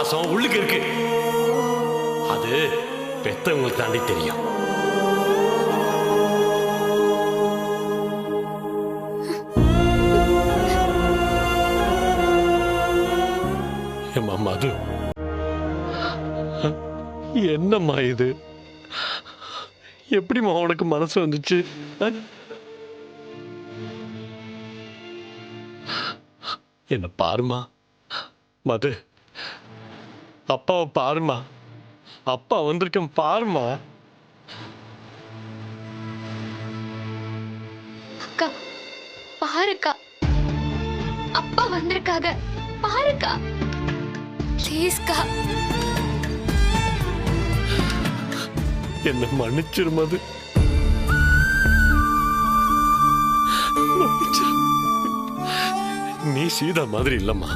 பாசம் உள்ளுக்கு இருக்கு. அது பெத்தவங்களுக்கு தாண்டி தெரியும். மது, என்னம்மா இது? எப்படிமா உனக்கு மனசு வந்துச்சு? என்ன பாருமா மது, அப்பாவை பாருமா. அப்பா வந்திருக்கேன் பாருமா. அக்கா பாருக்கா, அப்பா வந்திருக்காங்க பாருக்கா. ப்ளீஸ்க்கா. என்ன மன்னிச்சிரு மது. நீ சீதா மாதிரி இல்லம்மா.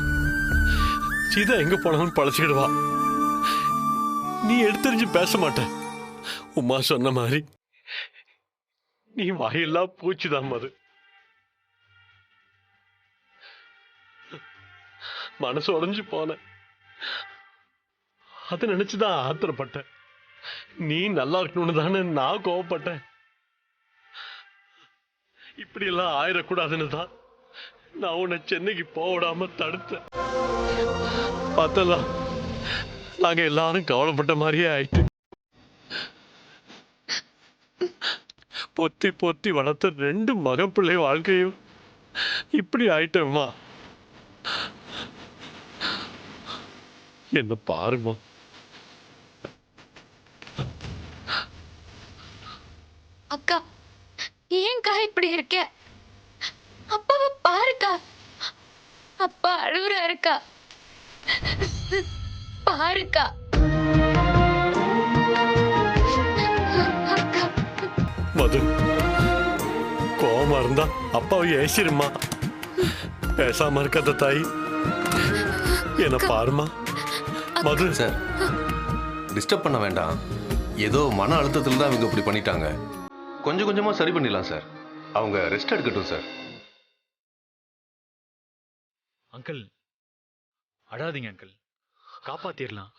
சீதா எங்க போனாலும் பழச்சிக்கிடுவா. நீ எடுத்தறிஞ்சு பேச மாட்ட. உமா சொன்ன மாதிரி நீ வாயெல்லாம் பூச்சிதான் மது. மனசு உடைஞ்சு போன. அதை நினைச்சுதான் ஆத்திரப்பட்டேன். நீ நல்லா இருக்கணும்னு தானே நான் கோவப்பட்டேன். இப்படி எல்லாம் ஆயிடக்கூடாதுன்னு தான் நான் உன்னை சென்னைக்கு போக விடாம தடுத்தேன். பார்த்தலாம் நாங்க எல்லாரும் கவலைப்பட்ட மாதிரியே ஆயிட்டு. பொத்தி பொத்தி வளர்த்த 2 மகப்பிள்ளை வாழ்க்கையும் இப்படி ஆயிட்டேம்மா. என்ன பாருமா. அக்கா ஏன்க்கா இப்படி இருக்க? அப்பாவை பாருக்கா. அப்பா அழுவுறா இருக்கா பாருக்கா. மது, கோவமா இருந்தா அப்பாவை ஏசிருமா. பேசாம இருக்காத தாய். என்ன பாருமா. மது சார், டிஸ்டர்ப் பண்ண வேண்டாம். ஏதோ மன அழுத்தத்தில் தான் இவங்க இப்படி பண்ணிட்டாங்க. கொஞ்சம் கொஞ்சமா சரி பண்ணிடலாம் சார். அவங்க ரெஸ்ட் எடுக்கட்டும் சார். அங்கிள் அழாதீங்க அங்கிள். காப்பாத்திரலாம்.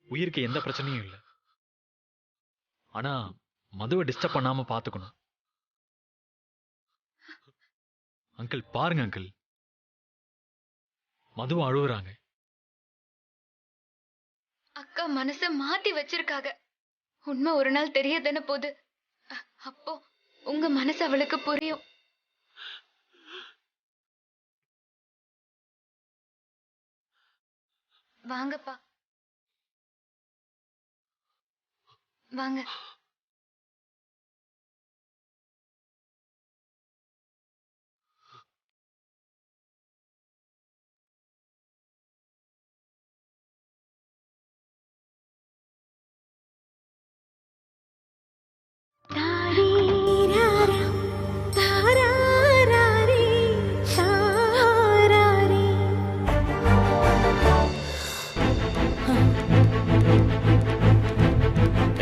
உயிருக்கு எந்த பிரச்சனையும் இல்லை. ஆனா மதுவை டிஸ்டர்ப் பண்ணாம பாத்துக்கணும். அங்கிள் பாருங்க அங்கிள், மதுவை அழுகுறாங்க. அக்கா மனச மாத்தி வச்சிருக்காங்க. உண்மை ஒரு நாள் தெரியதானே போகுது. அப்போ உங்க மனசு அவளுக்கு புரியும். வாங்கப்பா வாங்க.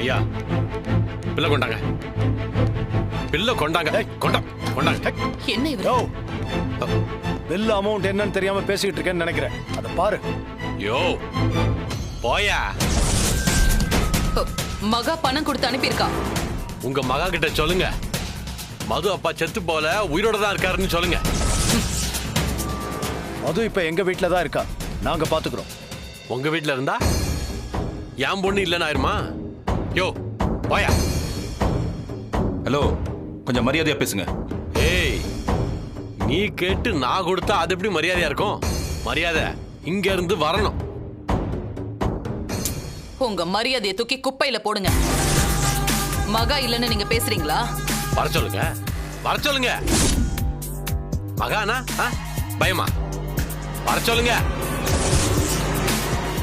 ஐயா, பிள்ளை கொண்டாங்க. பிள்ளை கொண்டாங்க. கொண்டாங்க. என்ன இவரு? பில் அமௌண்ட் என்னன்னு தெரியாம பேசிக்கிட்டு இருக்கேன்னு நினைக்கிறேன். அத பாரு. யோ போயா. மகா பணம் கொடுத்து அனுப்பியிருக்கா. உங்க மகா கிட்ட சொல்லுங்க, மது அப்பா செத்து போல உயிரோட தான் இருக்காருன்னு சொல்லுங்க. மது இப்ப எங்க வீட்டுல தான் இருக்கா. நாங்க பாத்துக்கிறோம். உங்க வீட்டுல இருந்தா என் பொண்ணு இல்லைன்னு ஆயிருமா? யோ போயா. ஹலோ, கொஞ்சம் மரியாதையா பேசுங்க. ஏய், நீ கேட்டு நான் கொடுத்தா அது எப்படி மரியாதையா இருக்கும்? மரியாதை இங்க இருந்து வரணும். உங்க மரியாதையை தூக்கி குப்பையில போடுங்க. மகா இல்லன்னு நீங்க பேசுறீங்களா? வர சொல்லுங்க, வர சொல்லுங்க. மகானா பயமா? வர சொல்லுங்க.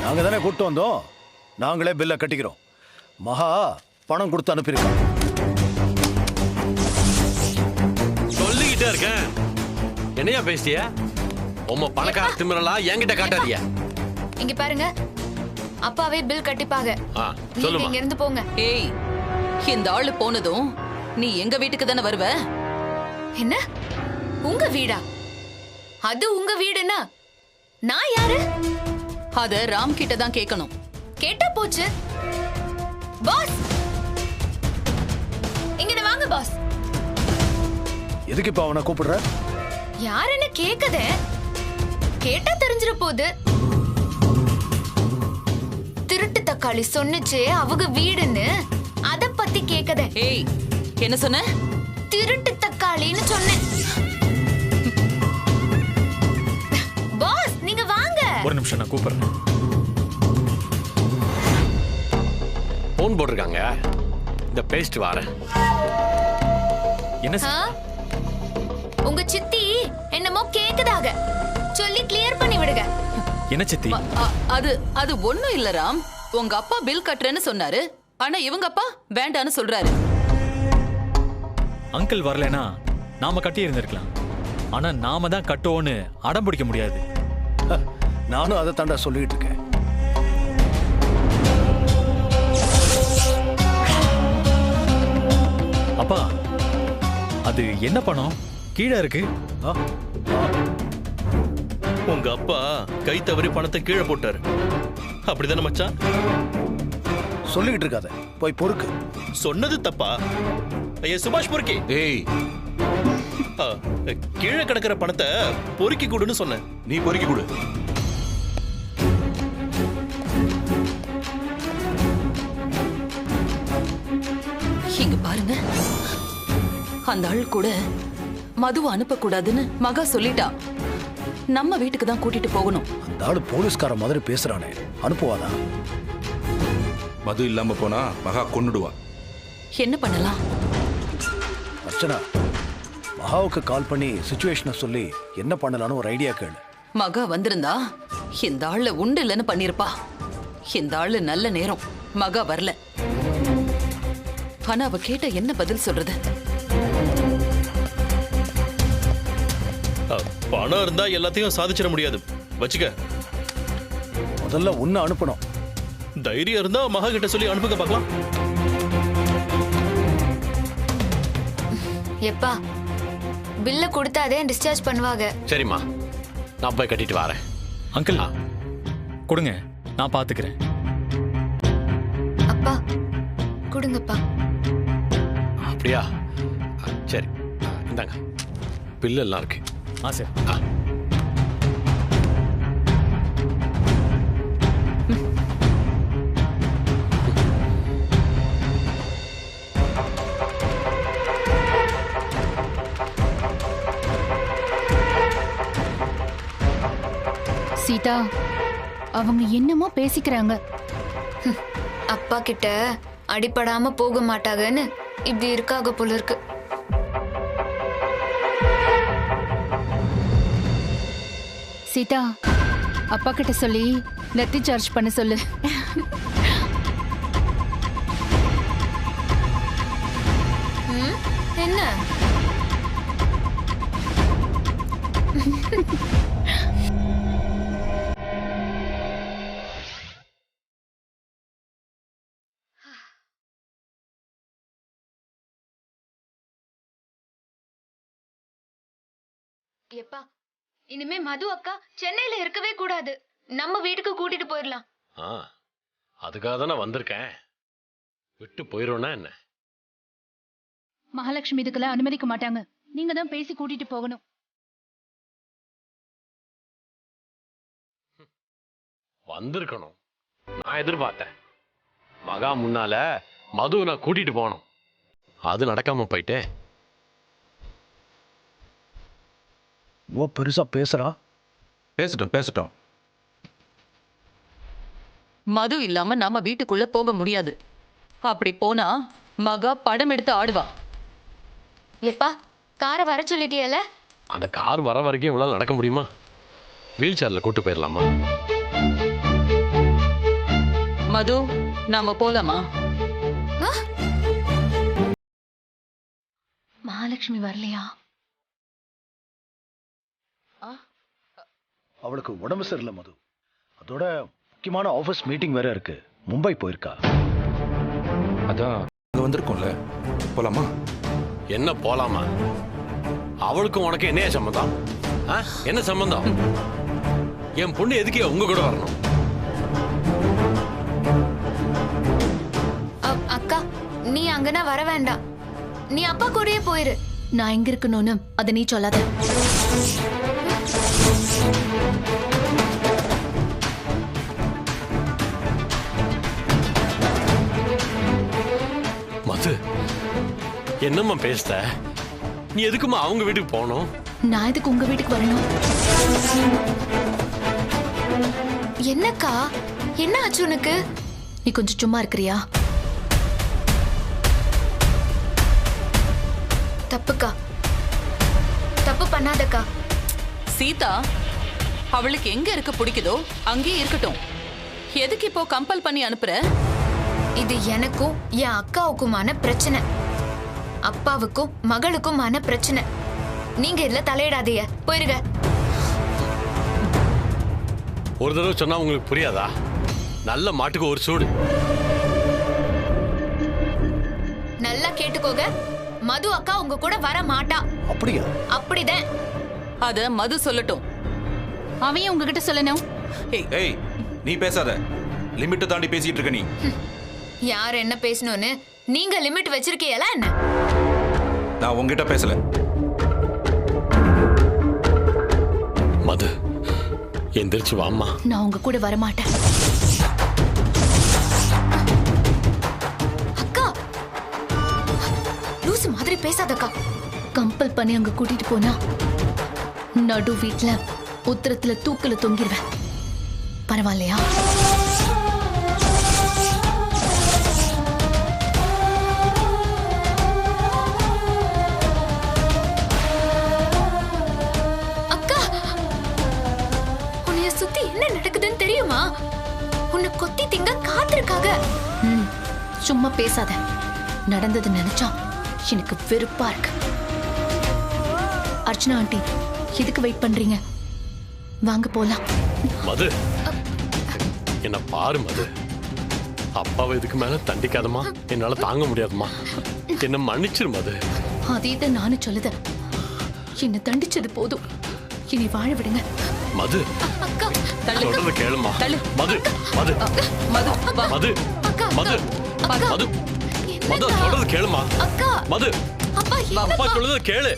நாங்க தானே கூட்டு வந்தோம். நாங்களே பில்ல கட்டிக்கிறோம். மகா பணம் கொடுத்து அனுப்பியிருக்கோம். சொல்லிக்கிட்டே இருக்கேன். என்னையா பேசிய? உம்ம பணக்கார திமிரலாம் என்கிட்ட காட்டாதீங்க. இங்க பாருங்க, அப்பாவே பில் கட்டிப்பாங்க. சொல்லுமா. இங்க இருந்து போங்க. ஏய், இந்த ஆளு போனதும் நீ எங்க வீட்டுக்கு தானே வருவ? என்ன உங்க வீடா? அது உங்க வீடுன்னா நான் யாரு? அத ராம் கிட்ட தான் கேட்கணும். கேட்டா போச்சு. பாஸ் இங்க வாங்க பாஸ். எதுக்கு இப்ப அவனை கூப்பிடுற? யாருன்னு கேக்குதே, கேட்டா தெரிஞ்சிட போகுது. திருட்டு தக்காளி சொன்னுச்சு அவங்க வீடுன்னு, அத பத்தி கேக்குதே. ஏய், என்ன சொன்ன? திருட்டு தக்காளின்னு சொன்னேன். பாஸ் நீங்க வாங்க. ஒரு நிமிஷம் நான் கூப்பிடுறேன். போன் போட்டிருக்காங்க. இந்த பேஸ்ட் வாரேன். என்ன ஆ? உங்க சித்தி என்னமோ கேக்குதாக சொல்லி கிளியர் பண்ணி விடுங்க. என்ன சித்தி? அது அது ஒண்ணும் இல்ல ராம். உங்க அப்பா பில் கட்டுறேன்னு சொன்னாரு. ஆனா இவங்க அப்பா வேண்டான்னு சொல்றாரு. அங்கிள் வரலனா நாம கட்டி இருந்திருக்கலாம். ஆனா நாம தான் கட்டுவோன்னு அடம் பிடிக்க முடியாது. நானும் அதை தாண்டா சொல்லிட்டு இருக்கேன். அப்பா, அது என்ன பணம்? கீழே இருக்கு. ஆ? ஆ. உங்க அப்பா கை தவறி பணத்தை கீழே போட்டாரு. அப்படிதானே மச்சான்? சொல்லிக்கிட்டு இருக்காத, போய் பொறுக்கு. சொன்னது தப்பா? ஐயா சுபாஷ் பொறுக்கி. ஏய், ஆ, கீழே கிடக்கிற பணத்தை பொறுக்கி கொடுன்னு சொன்னேன். நீ பொறுக்கி கொடு. இங்க பாருங்க, அந்த ஆள் கூட மதுவை அனுப்பக்கூடாதுன்னு மகா சொல்லிட்டா. நம்ம வீட்டுக்கு தான் கூட்டிட்டு போகணும். அந்த ஆளு போலீஸ்கார மாதிரி பேசுறானே, அனுப்புவானா? மது இல்லாம போனா மகா கொன்னுடுவா. என்ன பண்ணலாம்? அர்ச்சனா, மகாவுக்கு கால் பண்ணி சிச்சுவேஷனை சொல்லி என்ன பண்ணலான்னு ஒரு ஐடியா கேளு. மகா வந்திருந்தா இந்த ஆளு உண்டு இல்லைன்னு பண்ணிருப்பா. இந்த ஆளு நல்ல நேரம், மகா வரல. ஆனா அவ கேட்ட என்ன பதில் சொல்றது? ஆ, பணம் இருந்தா எல்லாத்தையும் சாதிச்சிட முடியாது. வச்சுக்க. முதல்ல உன்னை அனுப்பணும். தைரியம் இருந்தா மகா கிட்ட சொல்லி அனுப்புங்க பார்க்கலாம். எப்பா பில்ல கொடுத்தாதே டிஸ்சார்ஜ் பண்ணுவாங்க. சரிம்மா, நான் போய் கட்டிட்டு வரேன். அங்கிள் கொடுங்க, நான் பாத்துக்கிறேன். அப்பா கொடுங்கப்பா. அப்படியா? சரி, இந்தாங்க, பில்லு எல்லாம் இருக்கு. ஆ சரி. சீதா, அவங்க என்னமோ பேசிக்கிறாங்க. அப்பா கிட்ட அடிபடாம போக மாட்டாங்கன்னு இப்படி இருக்காக போல இருக்கு. சீதா, அப்பா கிட்ட சொல்லி லத்தி சார்ஜ் பண்ண சொல்லு. என்ன எப்பா, இனிமே மது அக்கா சென்னையில இருக்கவே கூடாது. நம்ம வீட்டுக்கு கூட்டிட்டு போயிடலாம். ஆ, அதுக்காக தானே வந்திருக்கேன். விட்டு போயிடும்னா என்ன? மகாலட்சுமி இதுக்கெல்லாம் அனுமதிக்க மாட்டாங்க. நீங்க தான் பேசி கூட்டிட்டு போகணும். வந்திருக்கணும். நான் எதிர்பார்த்தேன். மகா முன்னால மதுவை நான் கூட்டிட்டு போகணும். அது நடக்காம போயிட்டேன். ஓ, பெருசா பேசுறா. பேசட்டும் பேசட்டும். மது இல்லாம நாம வீட்டுக்குள்ள போக முடியாது. அப்படி போனா மகா படம் எடுத்து ஆடுவா. எப்பா காரை வர சொல்லிட்டியல? அந்த கார் வர வரைக்கும் இவளால் நடக்க முடியுமா? வீல் சேர்ல கூட்டு போயிடலாமா? மது, நாம போலாமா? மகாலட்சுமி வரலையா? அவளுக்கு உடம்பு சரியில்லை மது. அதோட முக்கியமான ஆபீஸ் மீட்டிங் வேற இருக்கு. மும்பை போயிருக்கா. அதான் அங்க வந்திருக்கோம்ல, போலாமா? என்ன போலாமா? அவளுக்கும் உனக்கு என்ன சம்பந்தம்? என்ன சம்பந்தம்? என் பொண்ணு எதுக்கே உங்க கூட வரணும்? அங்கன்னா வர வேண்டாம். நீ அப்பா கூடயே போயிரு. நான் எங்க இருக்கணும்னு அதை நீ சொல்லாத. மது, என்னம்மா பேசுத? நீ எதுக்குமா அவங்க வீட்டுக்கு போகணும்? நான் எதுக்கு உங்க வீட்டுக்கு வரணும்? என்னக்கா, என்ன ஆச்சு உனக்கு? நீ கொஞ்சம் சும்மா இருக்கிறியா? தப்புக்கா, தப்பு பண்ணாதக்கா. சீதா, அவளுக்கு எங்க இருக்க பிடிக்குதோ அங்கேயே இருக்கட்டும். எதுக்கு இப்போ கம்பல் பண்ணி அனுப்புற? இது எனக்கும் என் அக்காவுக்குமான பிரச்சனை, அப்பாவுக்கும் மகளுக்குமான பிரச்சனை. நீங்க இதுல தலையிடாதீங்க, போயிருங்க. ஒரு தடவை சொன்னா உங்களுக்கு புரியாதா? நல்ல மாட்டுக்கு ஒரு சூடு. நல்லா கேட்டுக்கோங்க, மது அக்கா உங்க கூட வர மாட்டா. அப்படியா? அப்படிதான். அத மது சொல்லட்டும். அவன் உங்ககிட்ட சொல்லணும். ஏய், நீ பேசாத. லிமிட்டை தாண்டி பேசிட்டு இருக்க நீ. யார் என்ன பேசணும்னு நீங்க லிமிட் வச்சிருக்கீங்களா என்ன? நான் உங்ககிட்ட பேசல. மது, எந்திரிச்சு வாம்மா. நான் உங்க கூட வர மாட்டேன். அக்கா, லூசு மாதிரி பேசாதக்கா. கம்பல் பண்ணி அங்க கூட்டிட்டு போனா நடு வீட்ல உத்தரத்துல தூக்கல தொங்கிடுவேன். பரவாயில்லையா? அக்கா, உன்னைய சுத்தி என்ன நடக்குதுன்னு தெரியுமா? உன்னை கொத்தி திங்க காத்திருக்காங்க. சும்மா பேசாத. நடந்தது நினைச்சா எனக்கு வெறுப்பா இருக்கு. அர்ச்சனா ஆண்டி, எதுக்கு வெயிட் பண்றீங்க? வாங்க போலாம். மது, என்ன பாரு மது. அப்பாவை இதுக்கு மேல தண்டிக்காதமா, என்னால தாங்க முடியாதுமா. என்ன மன்னிச்சிரு மது. அதேதான் நானும் சொல்லுதேன். என்ன தண்டிச்சது போதும், இனி வாழ விடுங்க. மது, அக்கா, சொல்றத கேளுமா. தள்ளு. மது, மது, மது வா. மது, அக்கா, மது, அக்கா. மது, மது, என்னக்கா? சொல்றத கேளுமா. அக்கா, மது, அப்பா, அப்பா என்னப்பா? சொல்றத கேளு.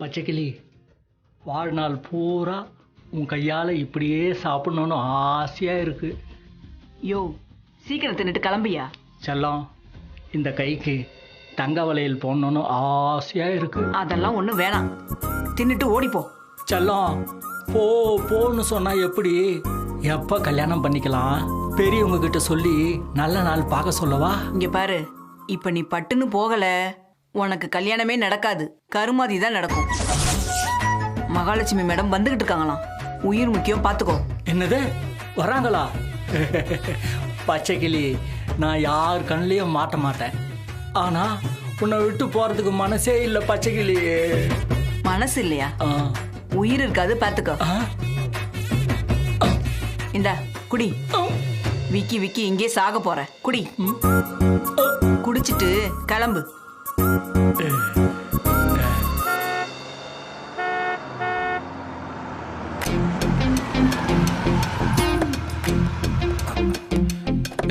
பச்சைக்கிளி, வாழ்நாள் பூரா உன் கையால் இப்படியே சாப்பிடணும்னு ஆசையாக இருக்கு. யோ, சீக்கிரம் தின்னுட்டு கிளம்பியா? செல்லம், இந்த கைக்கு தங்க வளையல் போடணும்னு ஆசையாக இருக்கு. அதெல்லாம் ஒன்றும் வேணாம், தின்னுட்டு ஓடிப்போ. செல்லம், போன்னு சொன்னால் எப்படி? எப்போ கல்யாணம் பண்ணிக்கலாம்? பெரியவங்க கிட்ட சொல்லி நல்ல நாள் பார்க்க சொல்லவா? இங்க பாரு, இப்ப நீ பட்டுன்னு போகல, உனக்கு கல்யாணமே நடக்காது, கருமாதி தான் நடக்கும். மகாலட்சுமி மேடம் வந்துகிட்டு இருக்காங்களாம், உயிர் முக்கியம், பாத்துக்கோ. என்னது, வராங்களா? பச்சைக்கிளி, நான் யார் கண்ணிலையும் மாட்ட மாட்டேன். ஆனா உன்னை விட்டு போறதுக்கு மனசே இல்லை பச்சைக்கிளி. மனசு இல்லையா? ஆ. உயிர் இருக்காது, பாத்துக்கோ. ஆ. இந்தா குடி. விக்கி விக்கி இங்கே சாக போற, குடி. குடிச்சிட்டு கிளம்பு.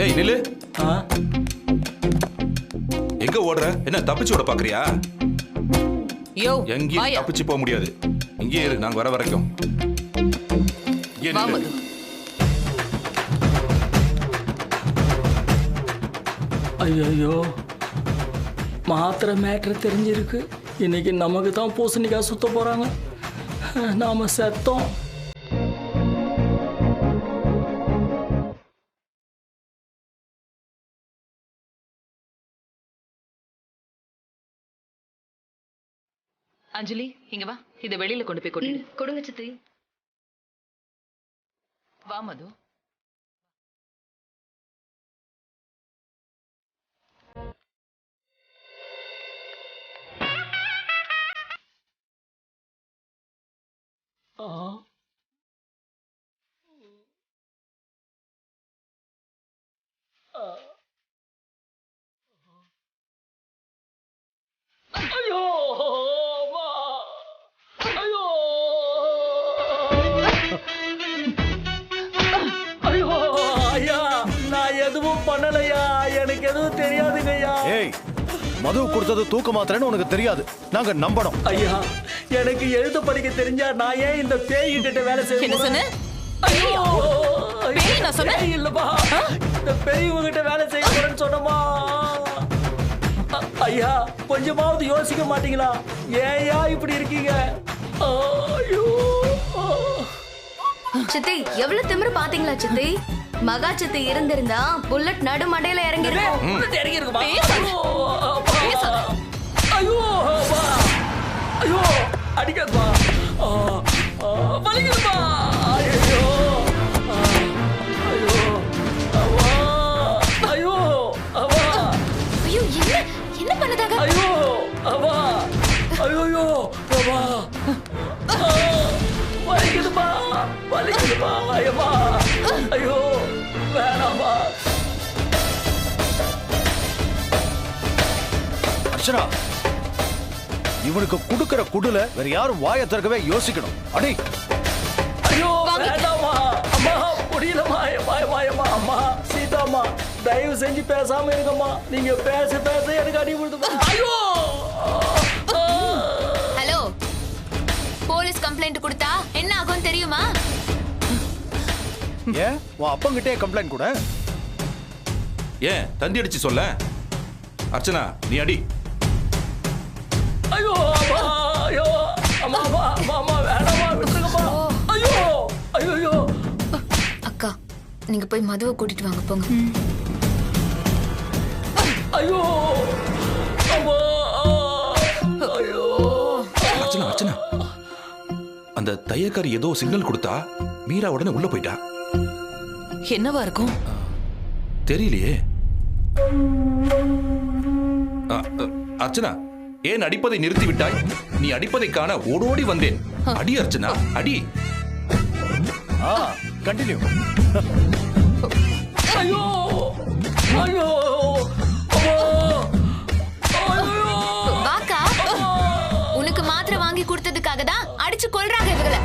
ஏய் நில்லு. ஆ? எங்க ஓடுற? என்ன தப்பிச்சு ஓட பாக்குறியா? யோ, எங்கேயும் வாயா. தப்பிச்சு போக முடியாது. இங்கே இரு, நாங்க வர வரைக்கும். இங்கே வா நில்லு. மது. ஐயோ, மாத்திரை மேட்ரு தெரிஞ்சிருக்கு. இன்னைக்கு நமக்கு தான் பூசணிக்காய் சுத்த போறாங்க. நாம செத்தோம். அஞ்சலி இங்க வா, இத வெளியில கொண்டு போய் கொட்டிடு. கொடுங்க சித்தி. வா மது. ஐயோ அம்மா. ஐயோ ஐயோ ஐயா, நான் எதுவும் பண்ணலையா, எனக்கு எதுவும் தெரியாதுங்க ஐயா. ஏய், மது கொடுத்தது தூக்க மாத்திரன்னு உனக்கு தெரியாது, நாங்க நம்பணும். ஐயா, எனக்கு எழுத படிக்க தெரிஞ்சா நான் ஏன் இந்த பேய்கிட்ட வேலை செய்ய என்ன சொன்ன? ஐயோ பேய் நான் சொன்னேன்? பேய் இல்லப்பா, இந்த பெரியவங்க கிட்ட வேலை செய்ய போறேன்னு சொன்னமா. ஐயா, கொஞ்சமாவது யோசிக்க மாட்டீங்களா? ஏயா இப்படி இருக்கீங்க? ஐயோ சித்தி, எவ்வளவு திமிரு பாத்தீங்களா சித்தி? மகா சித்தி இருந்திருந்தா புல்லட் நடு மண்டையில இறங்கிருக்கும். இறங்கிருக்குமா? ஐயோ அப்பா. ஐயோ அடிக்காதுப்பா, வலிக்குதுப்பா. ஐயோ ஐயோ அம்மா. ஐயோ அம்மா. ஐயோ, என்ன பண்ணதாக? ஐயோ அம்மா. ஐயோ அம்மா. வலிக்குதுப்பா, வலிக்குதுப்பா. ஐயம்மா. ஐயோ வேணாம்மா. அர்ச்சனா, இவனுக்கு குடுக்கிற குடுல வேற யாரும் வாயை திறக்கவே யோசிக்கணும். அடி. ஐயோ வேண்டாம்மா. அம்மா முடியலம்மா. அம்மா அம்மா சீதாம்மா, தயவு செஞ்சு பேசாம இருங்கம்மா. நீங்க பேச பேச எனக்கு அடி விடுதுமா. ஐயோ. ஹலோ, போலீஸ் கம்ப்ளைண்ட் கொடுத்தா என்ன ஆகும் தெரியுமா? ஏன் உன் அப்பங்கிட்டே கம்ப்ளைண்ட் கூட? ஏன் தந்தி அடிச்சு சொல்ல. அர்ச்சனா நீ அடி. ஐயோ அம்மா. ஐயோ அம்மா அம்மா அம்மா அம்மா வேண்டாம்மா, விட்டுருங்கம்மா. ஐயோ ஐயோ. அக்கா, நீங்க போய் மதுவை கூட்டிட்டு வாங்க போங்க. ஐயோ அம்மா. ஐயோ. அர்ச்சனா அர்ச்சனா, அந்த தையக்காரி ஏதோ சிக்னல் கொடுத்தா மீரா உடனே உள்ள போயிட்டா. என்னவா இருக்கும்? தெரியலையே. அர்ச்சனா, ஏன் அடிப்பதை நிறுத்தி விட்டாய்? நீ அடிப்பதை காண ஓடோடி வந்தேன். அடி அர்ச்சனா அடி. கண்டினியூ. ஐயோ ஐயோ வாக்கா, உனக்கு மாத்திரை வாங்கி கொடுத்ததுக்காக தான் அடிச்சு கொல்றாங்க இவங்கள.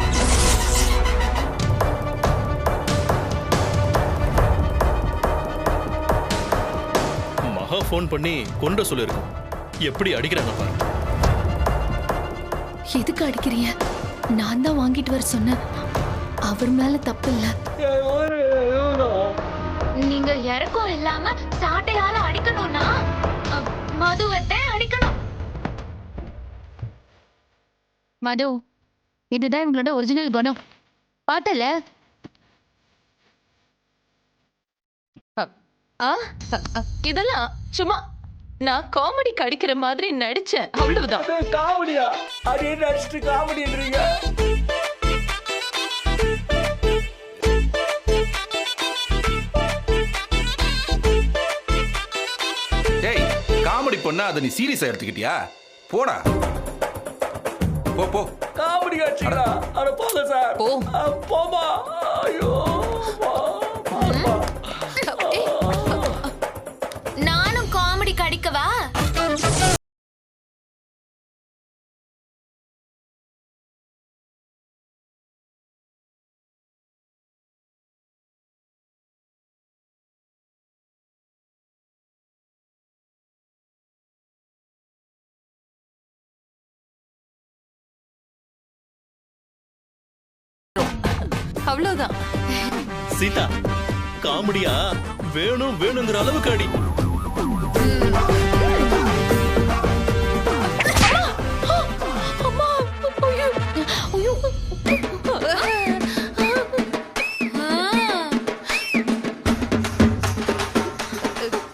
மகா போன் பண்ணி கொண்ட சொல்லிருக்கோம். எப்படி அடிக்கிறாங்க பாரு. எதுக்கு அடிக்கிறீங்க? நான் தான் வாங்கிட்டு வர சொன்னேன். அவர் மேல தப்பு இல்ல. நீங்க இறக்கம் இல்லாம சாட்டையால அடிக்கணும்னா மதுவத்தை அடிக்கணும். மது, இதுதான் இவங்களோட ஒரிஜினல் குணம். பார்த்தல? இதெல்லாம் சும்மா நான் காமெடிக்கு அடிக்கிற மாதிரி நடிச்சேன், அவ்வளவுதான். காமெடியா? அதே நடிச்சுட்டு காமெடின்றீங்க. டேய், காமெடி பண்ணா அதை நீ சீரியஸா எடுத்துக்கிட்டியா? போடா போ போ. காமெடி காட்சிங்களா? அட போங்க சார். போ. போமா. ஐயோ நானும் காமெடிக்கு அடிக்கவா? அவ்வளவுதான். சீதா, காமெடியா வேணும் வேணுங்கிற அளவுக்கு அடி.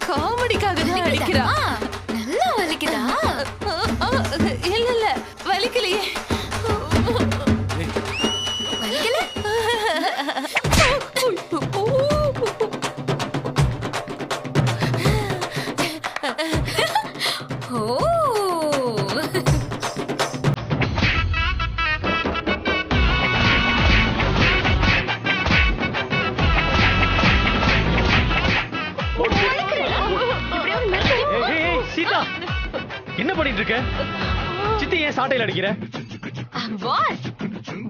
காமெடிக்காக தான் அடிக்கிறா. நல்லா வலிக்குதா? இல்ல இல்ல, வலிக்கலையே. இருக்க சித்தி ஏன் சாட்டையில் அடிக்கிற பாஸ்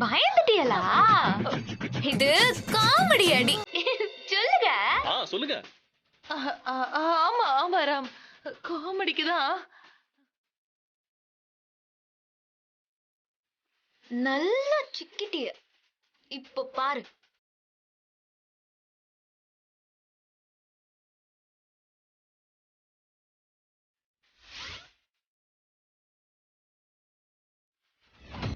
பயந்துட்டியலா? இது காமெடி அடி. சொல்லுங்க. சொல்லுங்க. ஆமா ஆமா ராம், காமெடிக்கு தான். நல்லா சிக்கிட்டிய. இப்ப பாரு.